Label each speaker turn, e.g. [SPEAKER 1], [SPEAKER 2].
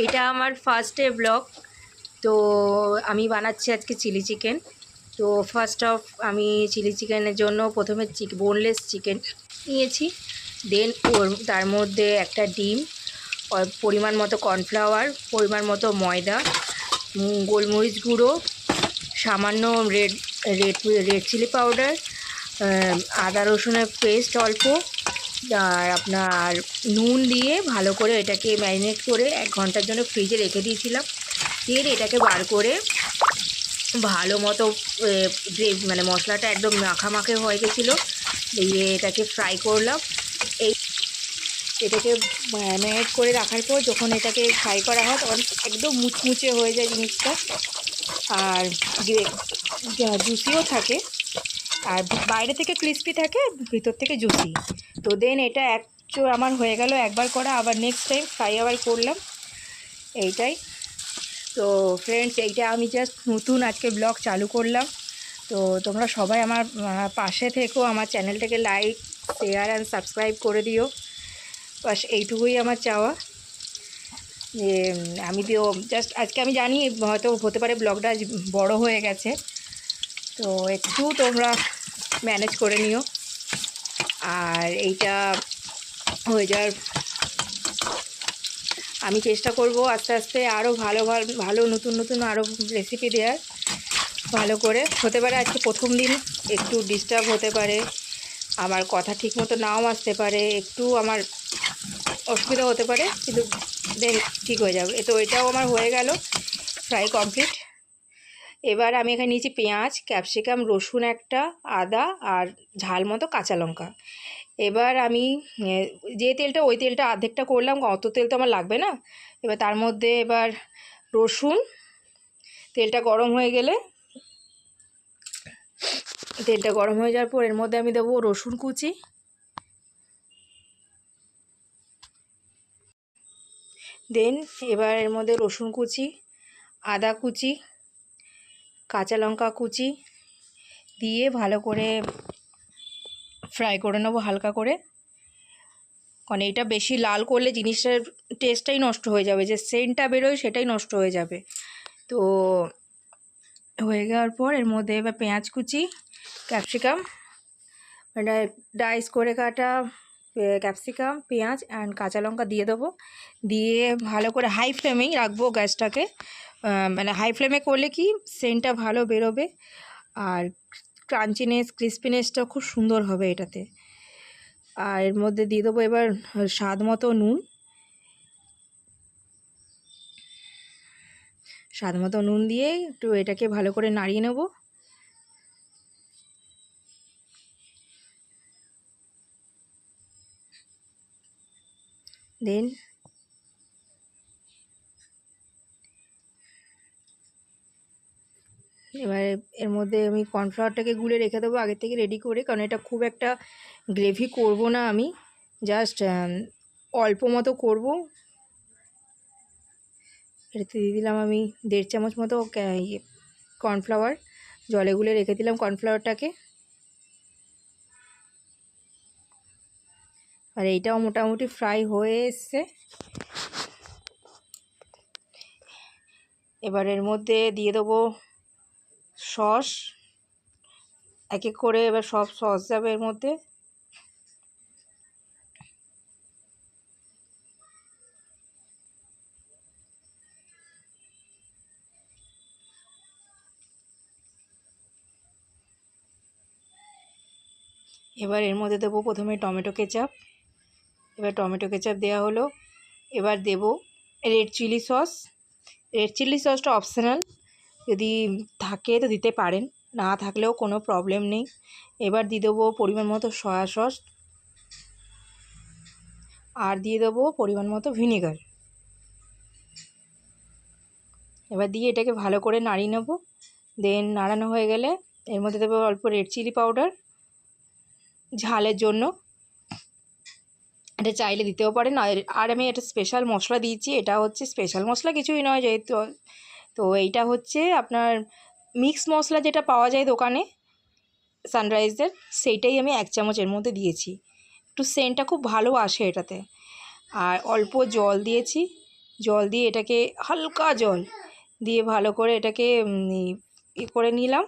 [SPEAKER 1] এটা আমার first day blog. তো আমি বানাচ্ছি আজকে চিলি চিকেন। তো ফার্স্ট অফ আমি চিলি চিকেনের জন্য প্রথমে বোনলেস চিকেন নিয়েছি। দেন তার মধ্যে একটা ডিম, পরিমাণ মতো কর্নফ্লাওয়ার, পরিমাণ মতো ময়দা, গোলমরিচ গুঁড়ো, সামান্য red red red chilli powder, আদা রসুনের পেস্ট অল্প, আর আপনার নুন দিয়ে ভালো করে এটাকে ম্যারিনেট করে 1 ঘন্টার জন্য ফ্রিজে রেখে দিয়েছিলাম। দিয়ে এটাকে বার করে ভালো মতো মানে মশলাটা একদম মাখামাখে হয়ে গেছিলো। দিয়ে এটাকে ফ্রাই করলাম। এটাকে ম্যারিনেট করে রাখার পর যখন এটাকে ফ্রাই করা হয় তখন একদম মুচমুচে হয়ে যায় জিনিসটা, আর জুসিও থাকে, আর বাইরে থেকে ক্রিস্পি থাকে, ভিতর থেকে জুসি। তো দেন এটা আমার হয়ে গেল একবার করা, আবার নেক্সট টাইম ফ্রাই আবার করলাম, এইটাই। তো ফ্রেন্ডস, এইটা আমি জাস্ট নতুন আজকে ব্লগ চালু করলাম। তো তোমরা সবাই আমার পাশে থেকো, আমার চ্যানেলটাকে লাইক, শেয়ার অ্যান্ড সাবস্ক্রাইব করে দিও। বাস এইটুকুই আমার চাওয়া, যে আমি দিও জাস্ট আজকে আমি জানি হয়তো হতে পারে ব্লগটা বড় হয়ে গেছে, তো একটু তোমরা ম্যানেজ করে নিও। আর এইটা হয়ে যাওয়ার আমি চেষ্টা করব আস্তে আস্তে আরও ভালো নতুন আরও রেসিপি দেওয়ার। ভালো করে হতে পারে আজকে প্রথম দিন একটু ডিস্টার্ব হতে পারে, আমার কথা ঠিকমতো নাও আসতে পারে, একটু আমার অসুবিধা হতে পারে, কিন্তু দেন ঠিক হয়ে যাবে। তো এটাও আমার হয়ে গেল, ফ্রাই কমপ্লিট। এবার আমি এখানে নিয়েছি পেঁয়াজ, ক্যাপসিকাম, রসুন একটা, আদা আর ঝাল মতো কাঁচা লঙ্কা। এবার আমি যে তেলটা, ওই তেলটা অর্ধেকটা করলাম, অত তেল তো আমার লাগবে না। এবার তার মধ্যে এবার রসুন, তেলটা গরম হয়ে যাওয়ার পর এর মধ্যে আমি দেবো রসুন কুচি, দেন এবার এর মধ্যে রসুন কুচি, আদা কুচি, কাঁচা লঙ্কা কুচি দিয়ে ভালো করে ফ্রাই করে নেবো হালকা করে। কারণ এইটা বেশি লাল করলে জিনিসটার টেস্টটাই নষ্ট হয়ে যাবে, যে সেন্টটা বেরোয় সেটাই নষ্ট হয়ে যাবে। তো হয়ে যাওয়ার পর এর মধ্যে এবার পেঁয়াজ কুচি, ক্যাপসিকাম, মানে ডাইস করে কাটা ক্যাপসিকাম, পেঁয়াজ অ্যান্ড কাঁচা লঙ্কা দিয়ে দেবো। দিয়ে ভালো করে হাই ফ্লেমেই রাখবো গ্যাসটাকে, মানে হাই ফ্লেমে করলে কি সেন্টটা ভালো বেরোবে, আর ক্রাঞ্চিনেস, ক্রিস্পিনেসটা খুব সুন্দর হবে এটাতে। আর এর মধ্যে দিয়ে দেবো এবার স্বাদ মতো নুন দিয়ে একটু এটাকে ভালো করে নাড়িয়ে নেব। দেন এবারে এর মধ্যে আমি কর্নফ্লাওয়ারটাকে গুলে রেখে দেবো আগে থেকে রেডি করে, কারণ এটা খুব একটা গ্রেভি করব না, আমি জাস্ট অল্প মতো করব। এটাতে দিয়ে দিলাম আমি 1.5 চামচ মতো কর্নফ্লাওয়ার, জলে গুলে রেখে দিলাম কর্নফ্লাওয়ারটাকে। আর এইটাও মোটামুটি ফ্রাই হয়ে এসছে। এবার এর মধ্যে দিয়ে দেবো সস, এক এক করে এবার সব সস যাবে এর মধ্যে। এবার এর মধ্যে দেবো প্রথমে টমেটো কেচাপ। এবার টমেটো কেচাপ দেওয়া হলো। এবার দেব red chili sauce. Red chili সসটা অপশনাল, যদি থাকে তো দিতে পারেন, না থাকলেও কোনো প্রবলেম নেই। এবার দিয়ে দেবো পরিমাণ মতো সয়া সস, আর দিয়ে দেবো পরিমাণ মতো ভিনেগার। এবার দিয়ে এটাকে ভালো করে নাড়িয়ে নেব। দেন নাড়ানো হয়ে গেলে এর মধ্যে দেবো অল্প রেড চিলি পাউডার ঝালের জন্য, এটা চাইলে দিতেও পারেন। আর আমি একটা স্পেশাল মশলা দিয়েছি, এটা হচ্ছে স্পেশাল মশলা কিছুই নয় যেহেতু, তো এইটা হচ্ছে আপনার মিক্স মশলা যেটা পাওয়া যায় দোকানে সানরাইজের, সেইটাই আমি 1 চামচ এর মধ্যে দিয়েছি। একটু সেন্টটা খুব ভালো আসে এটাতে। আর অল্প জল দিয়েছি, জল দিয়ে এটাকে হালকা জল দিয়ে ভালো করে এটাকে করে নিলাম।